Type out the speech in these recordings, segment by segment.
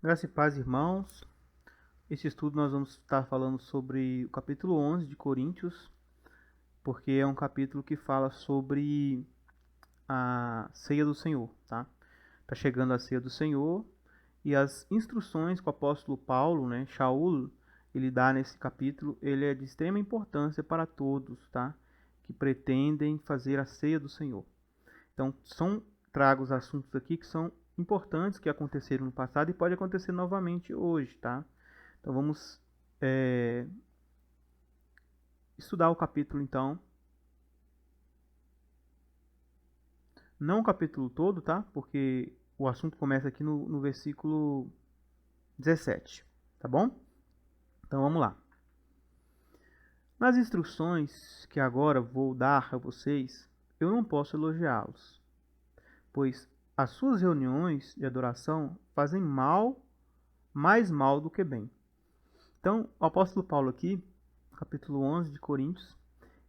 Graça e paz, irmãos. Este estudo nós vamos estar falando sobre o capítulo 11 de Coríntios, porque é um capítulo que fala sobre a ceia do Senhor, tá? Tá chegando a ceia do Senhor e as instruções que o apóstolo Paulo, Shaul, ele dá nesse capítulo, ele é de extrema importância para todos, tá? Que pretendem fazer a ceia do Senhor. Então, trago os assuntos aqui que são importantes, que aconteceram no passado e pode acontecer novamente hoje, tá? Então vamos estudar o capítulo então. Não o capítulo todo, tá? Porque o assunto começa aqui no versículo 17, tá bom? Então vamos lá. Nas instruções que agora vou dar a vocês, eu não posso elogiá-los, pois as suas reuniões de adoração fazem mais mal do que bem. Então, o apóstolo Paulo aqui, capítulo 11 de Coríntios,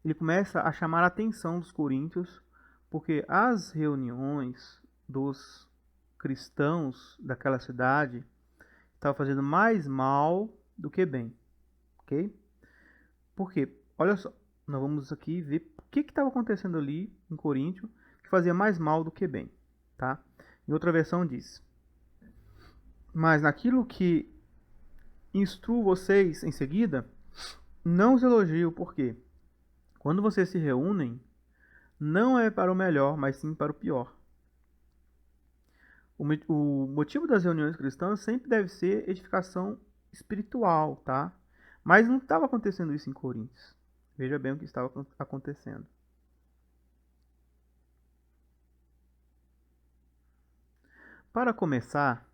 ele começa a chamar a atenção dos coríntios, porque as reuniões dos cristãos daquela cidade estavam fazendo mais mal do que bem, ok? Por quê? Olha só, nós vamos aqui ver o que estava acontecendo ali em Coríntio que fazia mais mal do que bem, tá? Em outra versão diz: mas naquilo que instruo vocês em seguida, não os elogio, porque quando vocês se reúnem, não é para o melhor, mas sim para o pior. O motivo das reuniões cristãs sempre deve ser edificação espiritual, tá? Mas não estava acontecendo isso em Coríntios. Veja bem o que estava acontecendo. Para começar,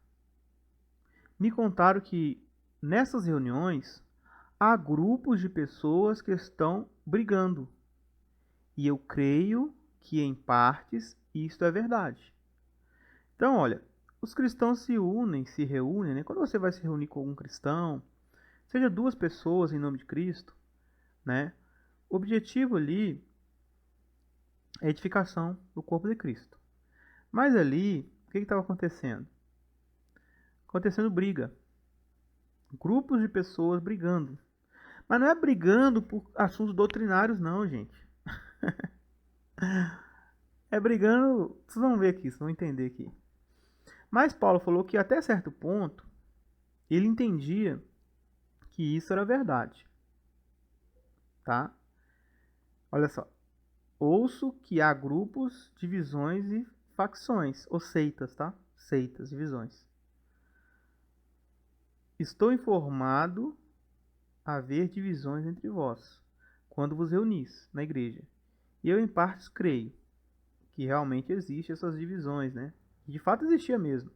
me contaram que nessas reuniões há grupos de pessoas que estão brigando. E eu creio que, em partes, isto é verdade. Então, olha, os cristãos se reúnem, né? Quando você vai se reunir com algum cristão, seja duas pessoas em nome de Cristo, né? O objetivo ali é a edificação do corpo de Cristo. Mas ali, o que estava acontecendo? Acontecendo briga. Grupos de pessoas brigando. Mas não é brigando por assuntos doutrinários, não, gente. É brigando. Vocês vão ver aqui, vocês vão entender aqui. Mas Paulo falou que até certo ponto ele entendia que isso era verdade. Tá? Olha só. Ouço que há grupos, divisões e facções, ou seitas, tá? Seitas, divisões. Estou informado haver divisões entre vós, quando vos reunis na igreja. E eu, em partes, creio que realmente existem essas divisões, né? De fato existia mesmo.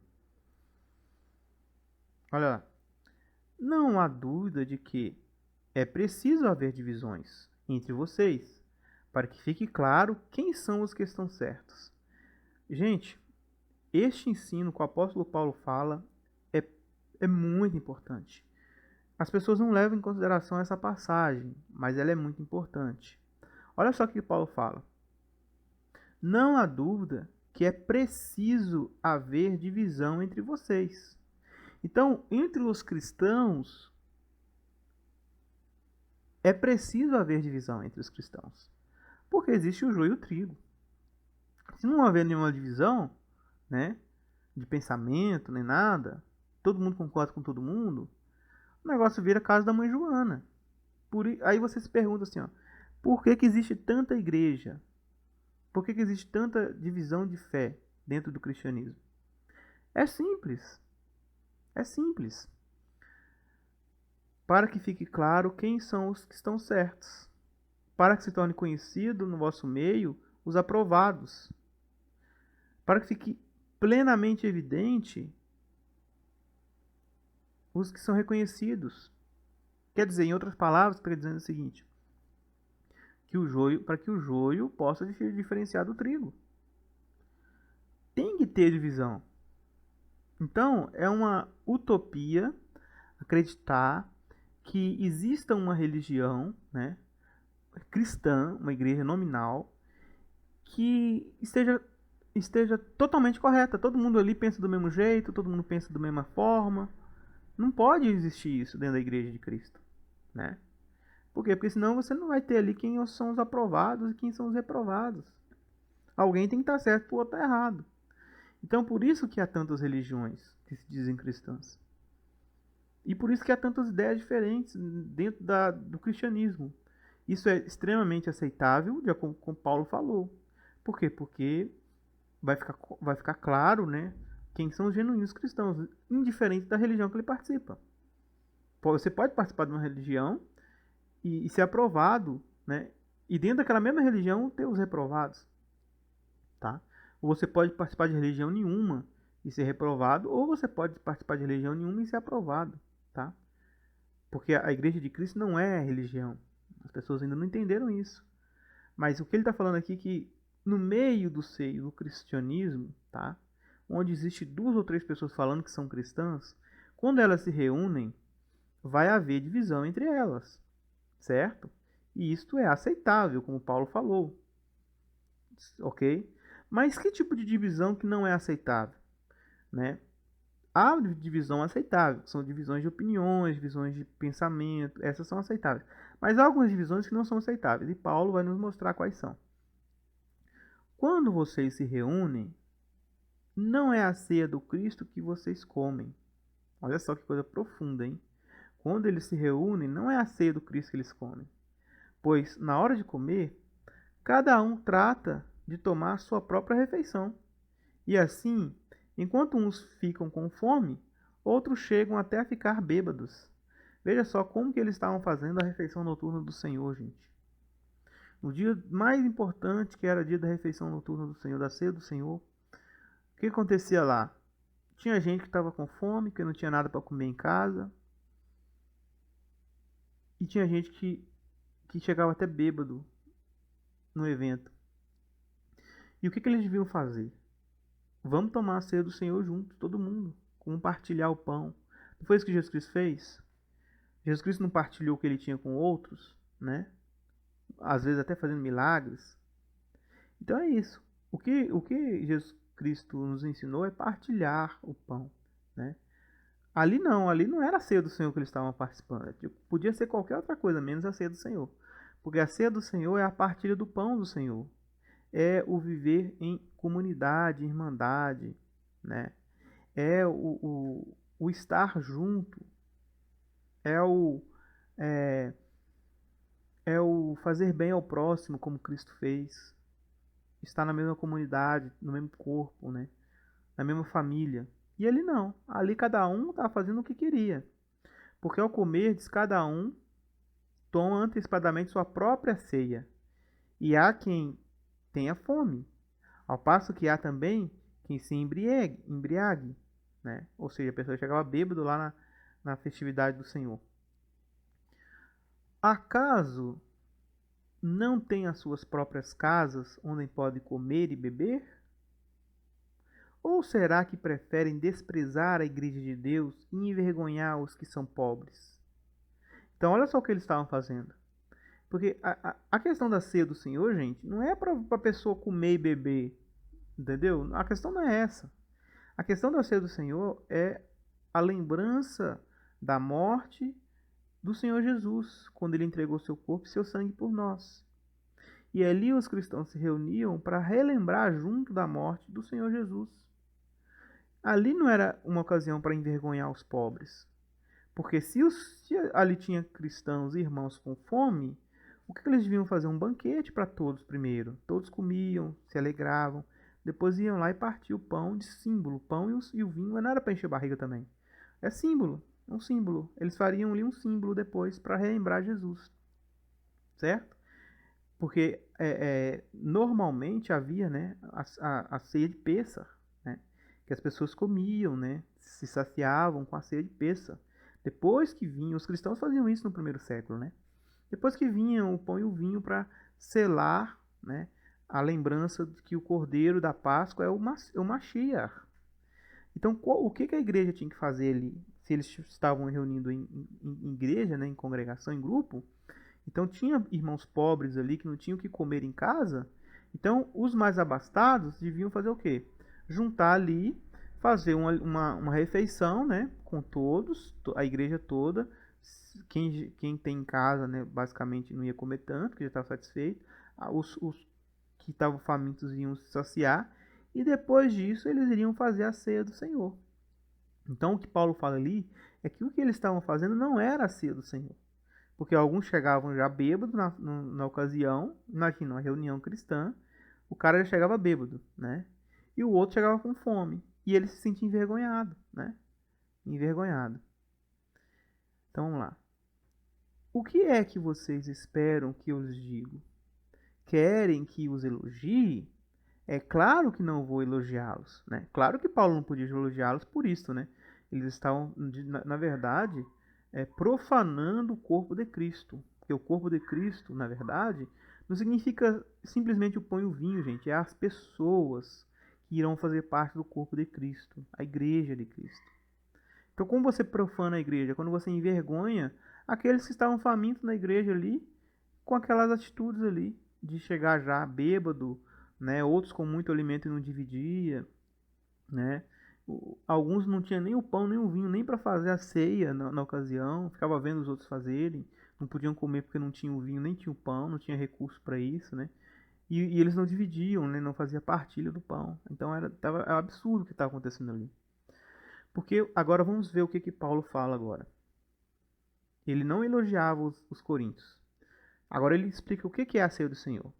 Olha lá. Não há dúvida de que é preciso haver divisões entre vocês, para que fique claro quem são os que estão certos. Gente, este ensino que o apóstolo Paulo fala é, é muito importante. As pessoas não levam em consideração essa passagem, mas ela é muito importante. Olha só o que Paulo fala. Não há dúvida que é preciso haver divisão entre vocês. Então, entre os cristãos, é preciso haver divisão entre os cristãos. Porque existe o joio e o trigo. Se não houver nenhuma divisão, né, de pensamento, nem nada, todo mundo concorda com todo mundo, o negócio vira casa da mãe Joana. Aí você se pergunta assim, ó, por que existe tanta igreja? Por que existe tanta divisão de fé dentro do cristianismo? É simples. É simples. Para que fique claro quem são os que estão certos. Para que se torne conhecido no vosso meio os aprovados. Para que fique plenamente evidente os que são reconhecidos. Quer dizer, em outras palavras, está dizendo o seguinte: para que o joio possa diferenciar do trigo. Tem que ter divisão. Então, é uma utopia acreditar que exista uma religião, né, cristã, uma igreja nominal, que esteja esteja totalmente correta. Todo mundo ali pensa do mesmo jeito, todo mundo pensa da mesma forma. Não pode existir isso dentro da igreja de Cristo, né? Por quê? Porque senão você não vai ter ali quem são os aprovados e quem são os reprovados. Alguém tem que estar certo e o outro está errado. Então, por isso que há tantas religiões que se dizem cristãs. E por isso que há tantas ideias diferentes dentro do cristianismo. Isso é extremamente aceitável, de acordo com o Paulo falou. Por quê? Porque vai ficar claro, né, quem são os genuínos cristãos, indiferente da religião que ele participa. Você pode participar de uma religião e ser aprovado, né, e dentro daquela mesma religião ter os reprovados. Tá? Ou você pode participar de religião nenhuma e ser reprovado, ou você pode participar de religião nenhuma e ser aprovado. Tá? Porque a igreja de Cristo não é religião. As pessoas ainda não entenderam isso. Mas o que ele está falando aqui é que no meio do seio do cristianismo, tá? Onde existe 2 ou 3 pessoas falando que são cristãs, quando elas se reúnem, vai haver divisão entre elas, certo? E isto é aceitável, como Paulo falou, ok? Mas que tipo de divisão que não é aceitável, né? Há divisão aceitável, são divisões de opiniões, divisões de pensamento, essas são aceitáveis. Mas há algumas divisões que não são aceitáveis, e Paulo vai nos mostrar quais são. Quando vocês se reúnem, não é a ceia do Cristo que vocês comem. Olha só que coisa profunda, hein? Quando eles se reúnem, não é a ceia do Cristo que eles comem. Pois, na hora de comer, cada um trata de tomar a sua própria refeição. E assim, enquanto uns ficam com fome, outros chegam até a ficar bêbados. Veja só como que eles estavam fazendo a refeição noturna do Senhor, gente. No dia mais importante, que era o dia da refeição noturna do Senhor, da ceia do Senhor, o que acontecia lá? Tinha gente que estava com fome, que não tinha nada para comer em casa. E tinha gente que chegava até bêbado no evento. E o que eles deviam fazer? Vamos tomar a ceia do Senhor junto, todo mundo. Compartilhar o pão. Não foi isso que Jesus Cristo fez? Jesus Cristo não partilhou o que ele tinha com outros, né? Às vezes até fazendo milagres. Então é isso. O que Jesus Cristo nos ensinou é partilhar o pão, né? Ali não era a ceia do Senhor que eles estavam participando. Podia ser qualquer outra coisa, menos a ceia do Senhor. Porque a ceia do Senhor é a partilha do pão do Senhor. É o viver em comunidade, irmandade, né? É o estar junto. É, é o fazer bem ao próximo, como Cristo fez. Estar na mesma comunidade, no mesmo corpo, né? Na mesma família. E ali não. Ali cada um estava fazendo o que queria. Porque ao comer, diz, cada um toma antecipadamente sua própria ceia. E há quem tenha fome. Ao passo que há também quem se embriague, né? Ou seja, a pessoa chegava bêbado lá na festividade do Senhor. Acaso não tem as suas próprias casas onde pode comer e beber? Ou será que preferem desprezar a igreja de Deus e envergonhar os que são pobres? Então, olha só o que eles estavam fazendo. Porque a questão da ceia do Senhor, gente, não é para a pessoa comer e beber, entendeu? A questão não é essa. A questão da ceia do Senhor é a lembrança da morte do Senhor Jesus, quando ele entregou seu corpo e seu sangue por nós. E ali os cristãos se reuniam para relembrar junto da morte do Senhor Jesus. Ali não era uma ocasião para envergonhar os pobres. Porque se ali tinha cristãos e irmãos com fome, o que eles deviam fazer? Um banquete para todos primeiro. Todos comiam, se alegravam. Depois iam lá e partiam o pão de símbolo. O pão e o vinho, mas não era para encher a barriga também. É símbolo, é um símbolo. Eles fariam ali um símbolo depois para relembrar Jesus. Certo? Porque normalmente havia, né, a ceia de Pêssar, né, que as pessoas comiam, né, se saciavam com a ceia de Pêssar. Depois que vinham, os cristãos faziam isso no primeiro século, né? Depois que vinham o pão e o vinho para selar, né, a lembrança de que o cordeiro da Páscoa é o Mashiach. Então, o que a igreja tinha que fazer ali? Se eles estavam reunindo em igreja, né, em congregação, em grupo, então tinha irmãos pobres ali que não tinham o que comer em casa, Então, os mais abastados deviam fazer o quê? Juntar ali, fazer uma refeição, né, com todos, a igreja toda. Quem tem em casa, né, basicamente não ia comer tanto, porque já estava satisfeito. Os que estavam famintos iam se saciar. E depois disso, eles iriam fazer a ceia do Senhor. Então, o que Paulo fala ali é que o que eles estavam fazendo não era a ceia do Senhor. Porque alguns chegavam já bêbados na ocasião. Imagina, uma reunião cristã. O cara já chegava bêbado, né? E o outro chegava com fome. E ele se sentia envergonhado, né? Envergonhado. Então, vamos lá. O que é que vocês esperam que eu lhes digo? Querem que os elogie? É claro que não vou elogiá-los, né? Claro que Paulo não podia elogiá-los por isso, né? Eles estavam, na verdade, profanando o corpo de Cristo. Porque o corpo de Cristo, na verdade, não significa simplesmente o pão e o vinho, gente. É as pessoas que irão fazer parte do corpo de Cristo, a igreja de Cristo. Então, como você profana a igreja? Quando você envergonha aqueles que estavam famintos na igreja ali, com aquelas atitudes ali, de chegar já bêbado, né? Outros com muito alimento e não dividia, né? Alguns não tinham nem o pão nem o vinho nem para fazer a ceia na ocasião, ficava vendo os outros fazerem, não podiam comer porque não tinha o vinho nem tinha o pão, não tinha recurso para isso, né? E eles não dividiam, né? Não fazia partilha do pão. Então era absurdo o que estava acontecendo ali. Porque agora vamos ver o que Paulo fala agora. Ele não elogiava os coríntios. Agora ele explica o que é a ceia do Senhor.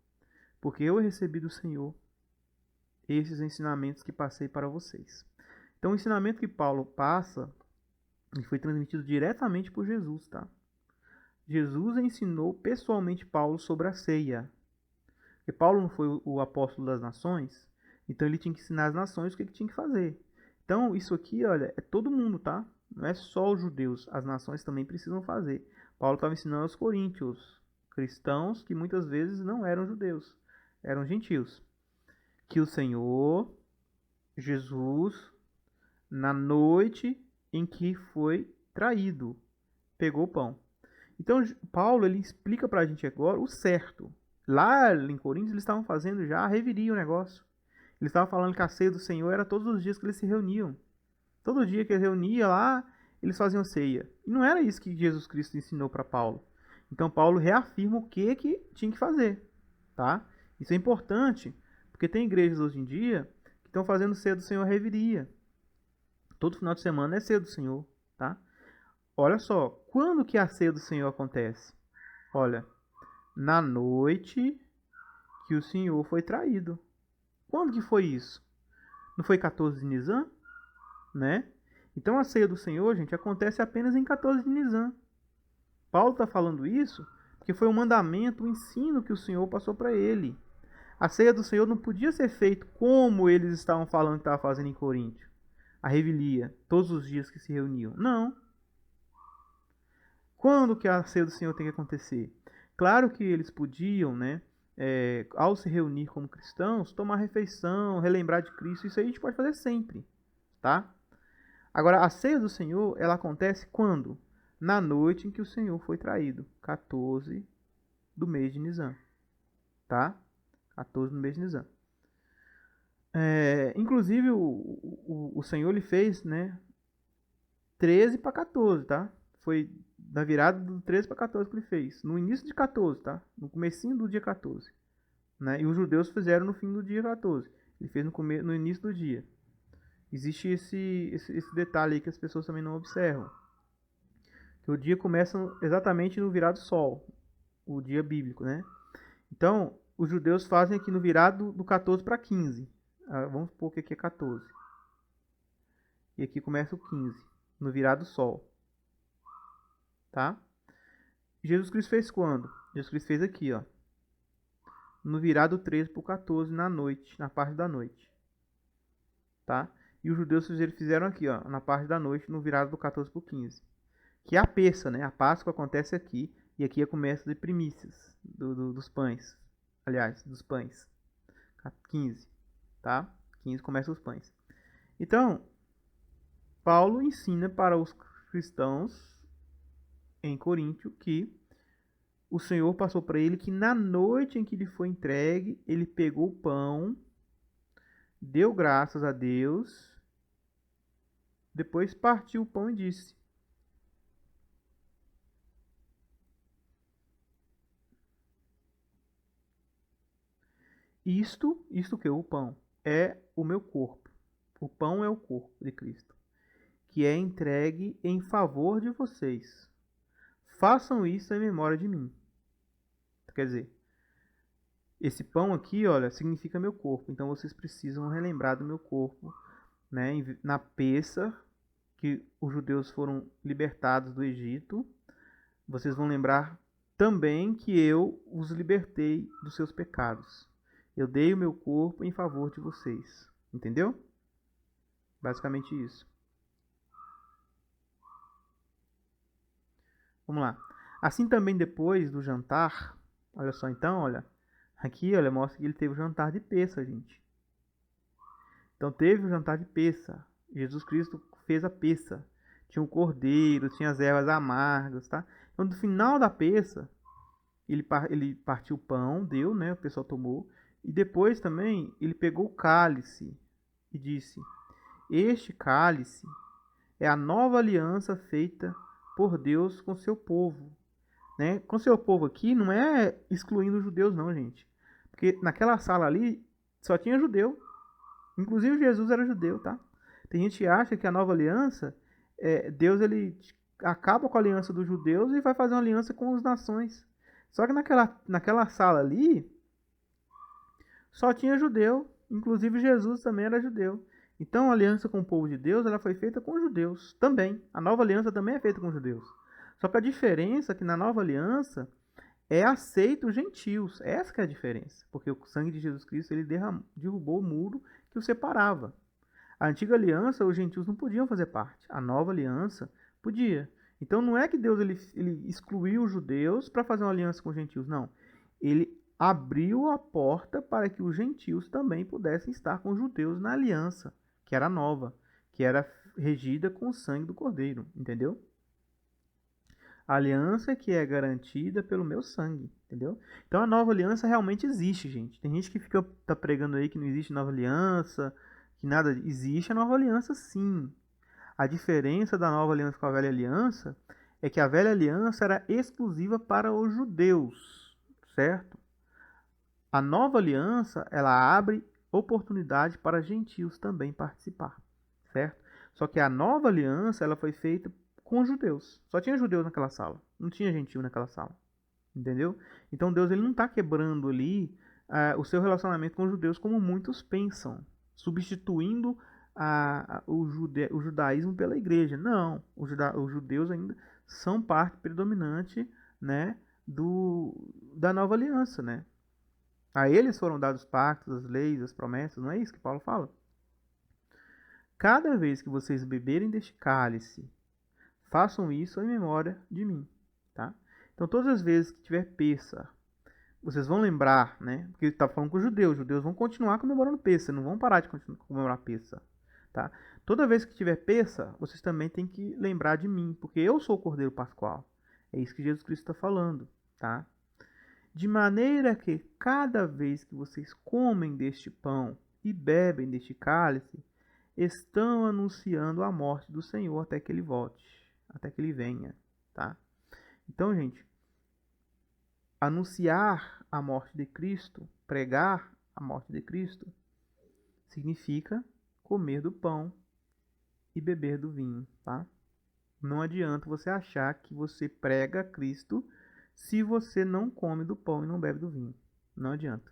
Porque eu recebi do Senhor esses ensinamentos que passei para vocês. Então o ensinamento que Paulo passa foi transmitido diretamente por Jesus, tá? Jesus ensinou pessoalmente Paulo sobre a ceia. Porque Paulo não foi o apóstolo das nações, então ele tinha que ensinar as nações o que ele tinha que fazer. Então isso aqui, olha, é todo mundo, tá? Não é só os judeus, as nações também precisam fazer. Paulo estava ensinando aos coríntios, cristãos que muitas vezes não eram judeus, eram gentios. Que o Senhor Jesus, na noite em que foi traído, pegou o pão. Então, Paulo ele explica pra gente agora o certo. Lá em Coríntios, eles estavam fazendo já a reviria o negócio. Eles estavam falando que a ceia do Senhor era todos os dias que eles se reuniam. Todo dia que eles reuniam lá, eles faziam ceia. E não era isso que Jesus Cristo ensinou para Paulo. Então, Paulo reafirma o que tinha que fazer. Tá? Isso é importante, porque tem igrejas hoje em dia que estão fazendo ceia do Senhor reviria. Todo final de semana é ceia do Senhor. Tá? Olha só, quando que a ceia do Senhor acontece? Olha, na noite que o Senhor foi traído. Quando que foi isso? Não foi 14 de Nisan? Né? Então a ceia do Senhor, gente, acontece apenas em 14 de Nisan. Paulo está falando isso porque foi um mandamento, um ensino que o Senhor passou para ele. A ceia do Senhor não podia ser feita como eles estavam falando que estavam fazendo em Coríntio. A revelia, todos os dias que se reuniam. Não. Quando que a ceia do Senhor tem que acontecer? Claro que eles podiam, né, ao se reunir como cristãos, tomar refeição, relembrar de Cristo. Isso aí a gente pode fazer sempre, tá? Agora, a ceia do Senhor, ela acontece quando? Na noite em que o Senhor foi traído. 14 do mês de Nisan. Tá? 14 do mês de Nisan. Inclusive, o Senhor ele fez, né, 13 para 14, tá? Foi na virada do 13 para 14 que ele fez. No início de 14, tá? No comecinho do dia 14. Né? E os judeus fizeram no fim do dia 14. Ele fez no início do dia. Existe esse detalhe aí que as pessoas também não observam. Que o dia começa exatamente no virado do sol. O dia bíblico, né? Então, os judeus fazem aqui no virado do 14 para 15. Vamos supor que aqui é 14. E aqui começa o 15. No virado do sol. Tá? Jesus Cristo fez quando? Jesus Cristo fez aqui, ó. No virado 13 para o 14 na noite. Na parte da noite. Tá? E os judeus fizeram aqui, ó, na parte da noite, no virado do 14 para o 15. Que é a peça, né? A Páscoa acontece aqui. E aqui é o começo de primícias dos pães. Aliás, dos pães. 15. Tá? 15 começa os pães. Então, Paulo ensina para os cristãos em Coríntio que o Senhor passou para ele que na noite em que lhe foi entregue, ele pegou o pão, deu graças a Deus, depois partiu o pão e disse: Isto que é o pão, é o meu corpo. O pão é o corpo de Cristo, que é entregue em favor de vocês. Façam isso em memória de mim. Quer dizer, esse pão aqui, olha, significa meu corpo. Então vocês precisam relembrar do meu corpo, né? Na Pêssar, que os judeus foram libertados do Egito. Vocês vão lembrar também que eu os libertei dos seus pecados. Eu dei o meu corpo em favor de vocês. Entendeu? Basicamente isso. Vamos lá. Assim também depois do jantar, olha só então, olha. Aqui, olha, mostra que ele teve o jantar de Pêssar, gente. Então teve o jantar de Pêssar. Jesus Cristo fez a Pêssar. Tinha o cordeiro, tinha as ervas amargas, tá? Então no final da Pêssar, ele partiu o pão, deu, né? O pessoal tomou. E depois também ele pegou o cálice e disse: Este cálice é a nova aliança feita por Deus com seu povo. Né? Com seu povo aqui não é excluindo os judeus não, gente. Porque naquela sala ali só tinha judeu. Inclusive Jesus era judeu, tá? Tem gente que acha que a nova aliança, Deus ele acaba com a aliança dos judeus e vai fazer uma aliança com as nações. Só que naquela sala ali só tinha judeu. Inclusive Jesus também era judeu. Então a aliança com o povo de Deus ela foi feita com os judeus também. A nova aliança também é feita com os judeus. Só que a diferença é que na nova aliança é aceito os gentios. Essa que é a diferença. Porque o sangue de Jesus Cristo ele derrubou o muro que o separava. A antiga aliança, os gentios não podiam fazer parte. A nova aliança podia. Então não é que Deus ele excluiu os judeus para fazer uma aliança com os gentios. Não. Ele abriu a porta para que os gentios também pudessem estar com os judeus na aliança, que era nova, que era regida com o sangue do Cordeiro. Entendeu? A aliança que é garantida pelo meu sangue, entendeu? Então a nova aliança realmente existe, gente. Tem gente que tá pregando aí que não existe nova aliança, que nada existe a nova aliança, sim. A diferença da nova aliança com a velha aliança é que a velha aliança era exclusiva para os judeus, certo? A nova aliança, ela abre oportunidade para gentios também participar, certo? Só que a nova aliança, ela foi feita com os judeus. Só tinha judeus naquela sala. Não tinha gentil naquela sala. Entendeu? Então Deus ele não está quebrando ali o seu relacionamento com os judeus como muitos pensam. Substituindo o judaísmo pela igreja. Não. Os judeus ainda são parte predominante, né, da nova aliança. Né? A eles foram dados pactos, as leis, as promessas. Não é isso que Paulo fala? Cada vez que vocês beberem deste cálice, façam isso em memória de mim, tá? Então, todas as vezes que tiver Pêssar, vocês vão lembrar, né? Porque ele está falando com os judeus vão continuar comemorando Pêssar, não vão parar de comemorar Pêssar, tá? Toda vez que tiver Pêssar, vocês também têm que lembrar de mim, porque eu sou o Cordeiro Pascual. É isso que Jesus Cristo está falando, tá? De maneira que cada vez que vocês comem deste pão e bebem deste cálice, estão anunciando a morte do Senhor até que ele volte. Até que ele venha, tá? Então, gente, anunciar a morte de Cristo, pregar a morte de Cristo, significa comer do pão e beber do vinho, tá? Não adianta você achar que você prega Cristo se você não come do pão e não bebe do vinho. Não adianta.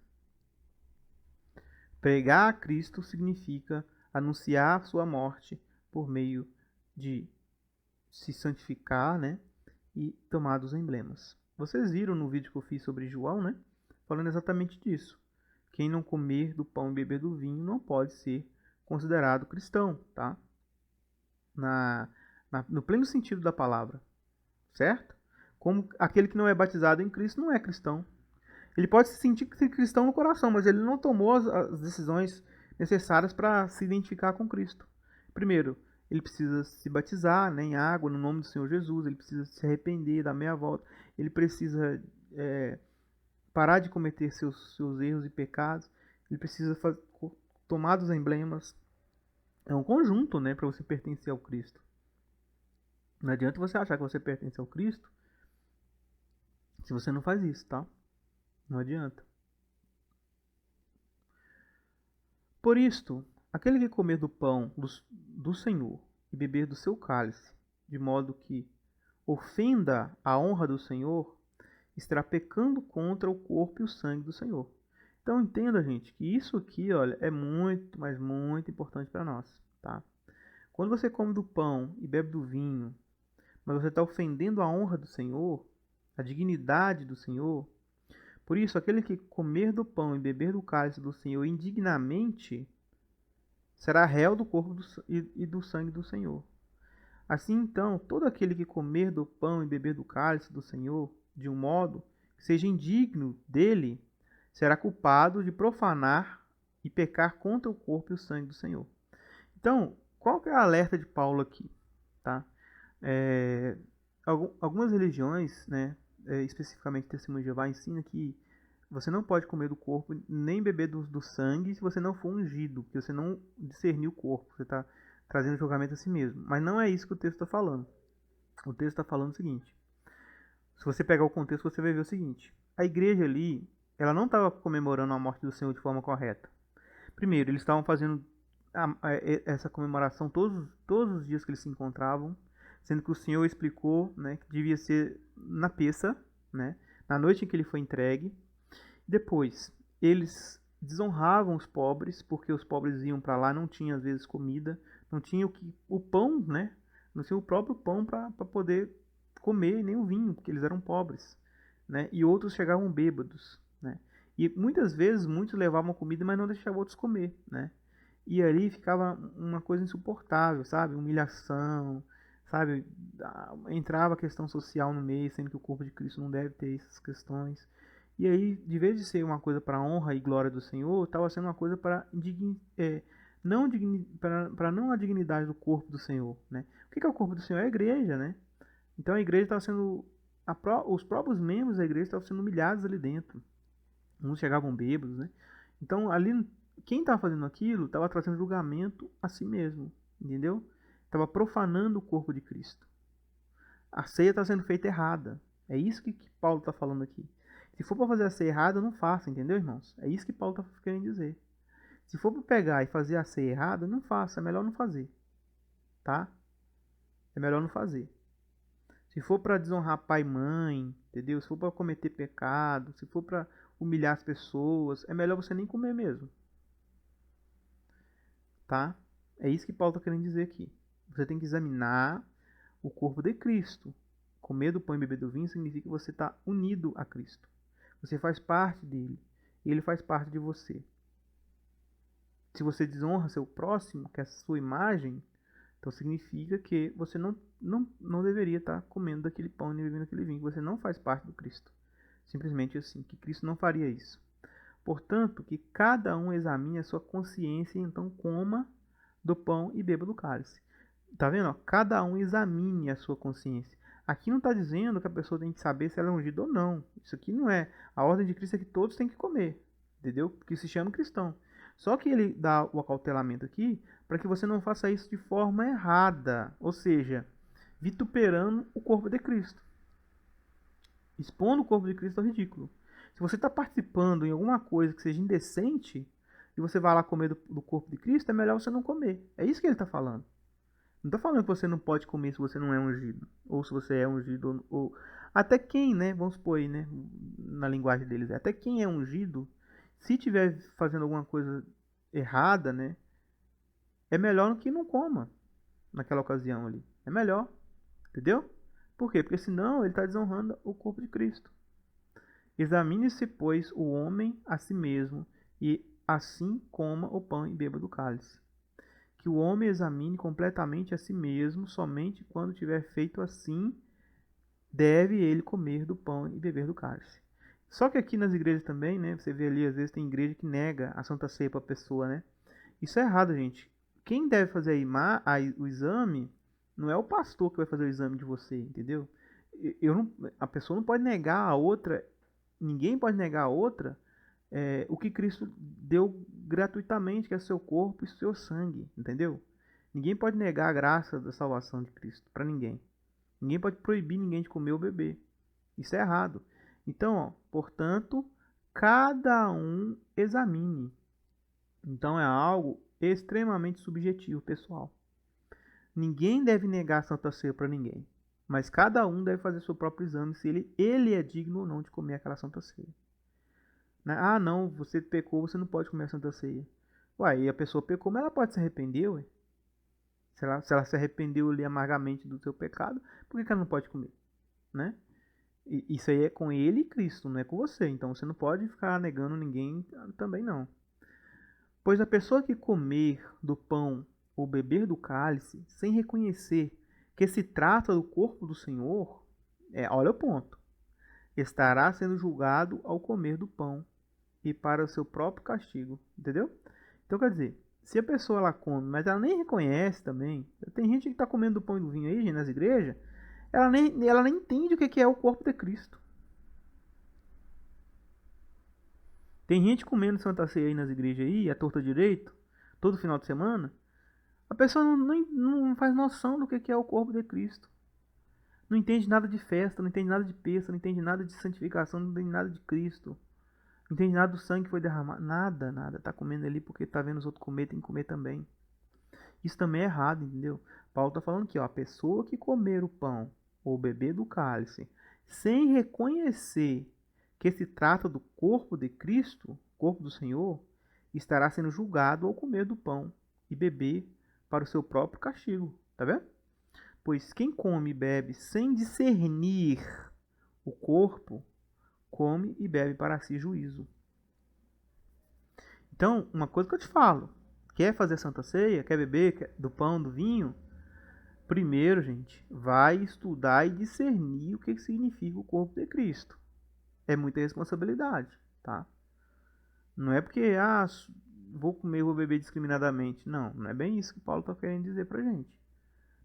Pregar a Cristo significa anunciar sua morte por meio de se santificar, né, e tomar dos emblemas. Vocês viram no vídeo que eu fiz sobre João, né, falando exatamente disso. Quem não comer do pão e beber do vinho não pode ser considerado cristão, tá? No pleno sentido da palavra, certo? Como aquele que não é batizado em Cristo não é cristão. Ele pode se sentir cristão no coração, mas ele não tomou as decisões necessárias para se identificar com Cristo. Primeiro, ele precisa se batizar, né, em água, no nome do Senhor Jesus. Ele precisa se arrepender, dar meia volta. Ele precisa parar de cometer seus erros e pecados, ele precisa tomar dos emblemas. É um conjunto, né, para você pertencer ao Cristo. Não adianta você achar que você pertence ao Cristo se você não faz isso, tá? Não adianta. Por isto, aquele que comer do pão do Senhor e beber do seu cálice, de modo que ofenda a honra do Senhor, estará pecando contra o corpo e o sangue do Senhor. Então entenda, gente, que isso aqui, olha, é muito, mas muito importante para nós, tá? Quando você come do pão e bebe do vinho, mas você está ofendendo a honra do Senhor, a dignidade do Senhor, por isso, aquele que comer do pão e beber do cálice do Senhor indignamente será réu do corpo e do sangue do Senhor. Assim, então, todo aquele que comer do pão e beber do cálice do Senhor de um modo que seja indigno dele, será culpado de profanar e pecar contra o corpo e o sangue do Senhor. Então, qual que é a alerta de Paulo aqui? Tá? Algumas religiões, né, especificamente o Testemunho de Jeová, ensina que você não pode comer do corpo nem beber do sangue se você não for ungido, porque você não discerniu o corpo, você está trazendo julgamento a si mesmo. Mas não é isso que o texto está falando. O texto está falando o seguinte: se você pegar o contexto, você vai ver o seguinte: a igreja ali, ela não estava comemorando a morte do Senhor de forma correta. Primeiro, eles estavam fazendo essa comemoração todos os dias que eles se encontravam, sendo que o Senhor explicou, né, que devia ser na Pessa, né, na noite em que ele foi entregue. Depois, eles desonravam os pobres, porque os pobres iam para lá, não tinha às vezes comida, não tinha o pão, né, não tinha o próprio pão para poder comer, nem o vinho, porque eles eram pobres, né, e outros chegavam bêbados, né, e muitas vezes muitos levavam comida, mas não deixavam outros comer, né. E ali ficava uma coisa insuportável, sabe? Humilhação, sabe? Entrava a questão social no meio, sendo que o corpo de Cristo não deve ter essas questões. E aí, de vez de ser uma coisa para a honra e glória do Senhor, estava sendo uma coisa para não a dignidade do corpo do Senhor, né? O que é o corpo do Senhor? É a igreja, né? Então a igreja estava sendo... os próprios membros da igreja estavam sendo humilhados ali dentro. Uns chegavam bêbados, né? Então ali... quem estava fazendo aquilo estava trazendo julgamento a si mesmo, entendeu? Estava profanando o corpo de Cristo. A ceia está sendo feita errada. É isso que Paulo está falando aqui. Se for para fazer a ceia errada, não faça, entendeu, irmãos? É isso que Paulo está querendo dizer. Se for para pegar e fazer a ceia errada, não faça. É melhor não fazer, tá? É melhor não fazer. Se for para desonrar pai e mãe, entendeu? Se for para cometer pecado, se for para humilhar as pessoas, é melhor você nem comer mesmo. Tá? É isso que Paulo está querendo dizer aqui. Você tem que examinar o corpo de Cristo. Comer do pão e beber do vinho significa que você está unido a Cristo. Você faz parte dele. E ele faz parte de você. Se você desonra seu próximo, que é a sua imagem, então significa que você não deveria estar comendo daquele pão e bebendo daquele vinho. Você não faz parte do Cristo. Simplesmente assim, que Cristo não faria isso. Portanto, que cada um examine a sua consciência e então coma do pão e beba do cálice. Tá vendo? Cada um examine a sua consciência. Aqui não está dizendo que a pessoa tem que saber se ela é ungida ou não. Isso aqui não é. A ordem de Cristo é que todos têm que comer. Entendeu? Porque se chama cristão. Só que ele dá o acautelamento aqui para que você não faça isso de forma errada. Ou seja, vituperando o corpo de Cristo. Expondo o corpo de Cristo ao ridículo. Se você está participando em alguma coisa que seja indecente e você vai lá comer do corpo de Cristo, é melhor você não comer. É isso que ele está falando. Não está falando que você não pode comer se você não é ungido. Ou se você é ungido. Ou... até quem, né? Vamos supor aí, né? Na linguagem deles. Até quem é ungido, se estiver fazendo alguma coisa errada, né? É melhor que não coma naquela ocasião ali. É melhor. Entendeu? Por quê? Porque senão ele está desonrando o corpo de Cristo. Examine-se, pois, o homem a si mesmo, e assim coma o pão e beba do cálice. Que o homem examine completamente a si mesmo, somente quando tiver feito assim, deve ele comer do pão e beber do cálice. Só que aqui nas igrejas também, né, você vê ali, às vezes tem igreja que nega a Santa Ceia para a pessoa, né? Isso é errado, gente. Quem deve fazer o exame não é o pastor que vai fazer o exame de você, entendeu? A pessoa não pode negar a outra ninguém pode negar a outra o que Cristo deu gratuitamente, que é seu corpo e seu sangue, entendeu? Ninguém pode negar a graça da salvação de Cristo para ninguém. Ninguém pode proibir ninguém de comer ou beber. Isso é errado. Então, ó, portanto, cada um examine. Então é algo extremamente subjetivo, pessoal. Ninguém deve negar a Santa Ceia para ninguém. Mas cada um deve fazer seu próprio exame se ele é digno ou não de comer aquela Santa Ceia. Ah, não, você pecou, você não pode comer a Santa Ceia. Uai, e a pessoa pecou, mas ela pode se arrepender, ué. Se ela se arrependeu ali amargamente do seu pecado, por que ela não pode comer? Né? E isso aí é com ele e Cristo, não é com você. Então você não pode ficar negando ninguém também não. Pois a pessoa que comer do pão ou beber do cálice, sem reconhecer que se trata do corpo do Senhor, olha o ponto, estará sendo julgado ao comer do pão e para o seu próprio castigo, entendeu? Então quer dizer, se a pessoa ela come, mas ela nem reconhece também, tem gente que está comendo do pão e do vinho aí, gente, nas igrejas, ela nem entende o que é o corpo de Cristo. Tem gente comendo Santa Ceia aí nas igrejas aí, a torta direito, todo final de semana. A pessoa não faz noção do que é o corpo de Cristo. Não entende nada de festa, não entende nada de peça, não entende nada de santificação, não entende nada de Cristo. Não entende nada do sangue que foi derramado. Nada, nada. Tá comendo ali porque tá vendo os outros comer, tem que comer também. Isso também é errado, entendeu? Paulo tá falando aqui, ó, a pessoa que comer o pão ou beber do cálice sem reconhecer que se trata do corpo de Cristo, corpo do Senhor, estará sendo julgado ao comer do pão e beber para o seu próprio castigo. Tá vendo? Pois quem come e bebe sem discernir o corpo, come e bebe para si juízo. Então, uma coisa que eu te falo, quer fazer Santa Ceia, quer beber do pão, do vinho, primeiro, gente, vai estudar e discernir o que significa o corpo de Cristo. É muita responsabilidade, tá? Não é porque, vou comer, vou beber discriminadamente. Não, não é bem isso que Paulo está querendo dizer pra gente.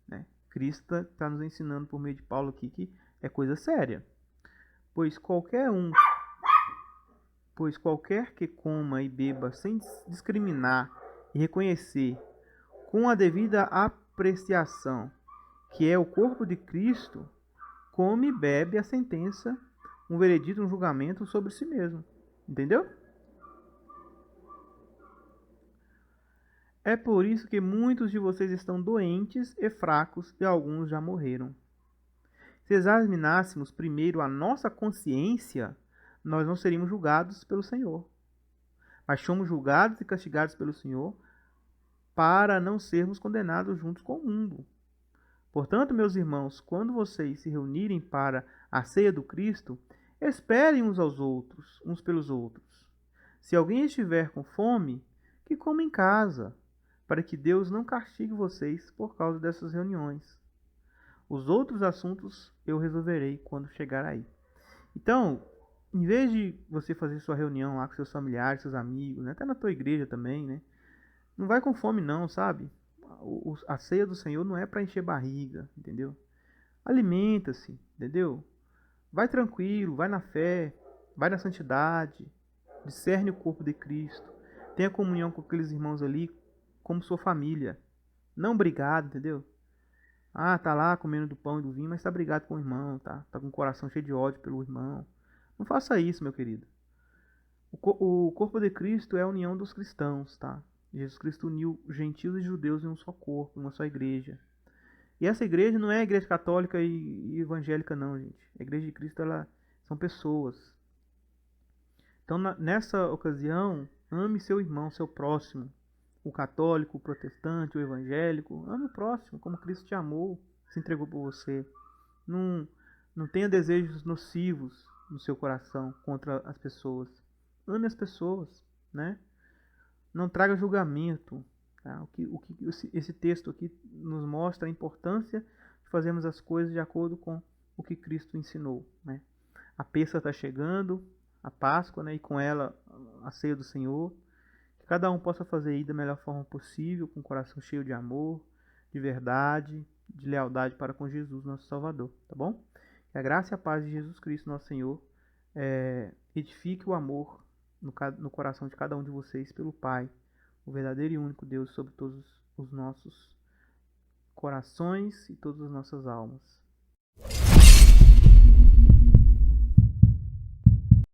Né? Cristo está nos ensinando por meio de Paulo aqui que é coisa séria. Pois qualquer que coma e beba sem discriminar e reconhecer com a devida apreciação que é o corpo de Cristo, come e bebe a sentença, um veredito, um julgamento sobre si mesmo. Entendeu? É por isso que muitos de vocês estão doentes e fracos e alguns já morreram. Se examinássemos primeiro a nossa consciência, nós não seríamos julgados pelo Senhor. Mas somos julgados e castigados pelo Senhor para não sermos condenados juntos com o mundo. Portanto, meus irmãos, quando vocês se reunirem para a ceia do Cristo, esperem uns aos outros, uns pelos outros. Se alguém estiver com fome, que coma em casa, para que Deus não castigue vocês por causa dessas reuniões. Os outros assuntos eu resolverei quando chegar aí. Então, em vez de você fazer sua reunião lá com seus familiares, seus amigos, né, até na tua igreja também, né? Não vai com fome não, sabe? A ceia do Senhor não é para encher barriga, entendeu? Alimenta-se, entendeu? Vai tranquilo, vai na fé, vai na santidade, discerne o corpo de Cristo, tenha comunhão com aqueles irmãos ali como sua família. Não brigado, entendeu? Tá lá comendo do pão e do vinho, mas tá brigado com o irmão, tá? Tá com o coração cheio de ódio pelo irmão. Não faça isso, meu querido. O corpo de Cristo é a união dos cristãos, tá? Jesus Cristo uniu gentios e judeus em um só corpo, em uma só igreja. E essa igreja não é a igreja católica e evangélica, não, gente. A igreja de Cristo, são pessoas. Então, nessa ocasião, ame seu irmão, seu próximo. O católico, o protestante, o evangélico. Ame o próximo, como Cristo te amou, se entregou por você. Não tenha desejos nocivos no seu coração contra as pessoas. Ame as pessoas, né? Não traga julgamento. Tá? O que esse texto aqui nos mostra a importância de fazermos as coisas de acordo com o que Cristo ensinou. Né? A Pêssega está chegando, a Páscoa, né? E com ela a ceia do Senhor. Que cada um possa fazer aí da melhor forma possível, com o coração cheio de amor, de verdade, de lealdade para com Jesus, nosso Salvador. Tá bom? Que a graça e a paz de Jesus Cristo, nosso Senhor, edifique o amor no coração de cada um de vocês pelo Pai, o verdadeiro e único Deus, sobre todos os nossos corações e todas as nossas almas.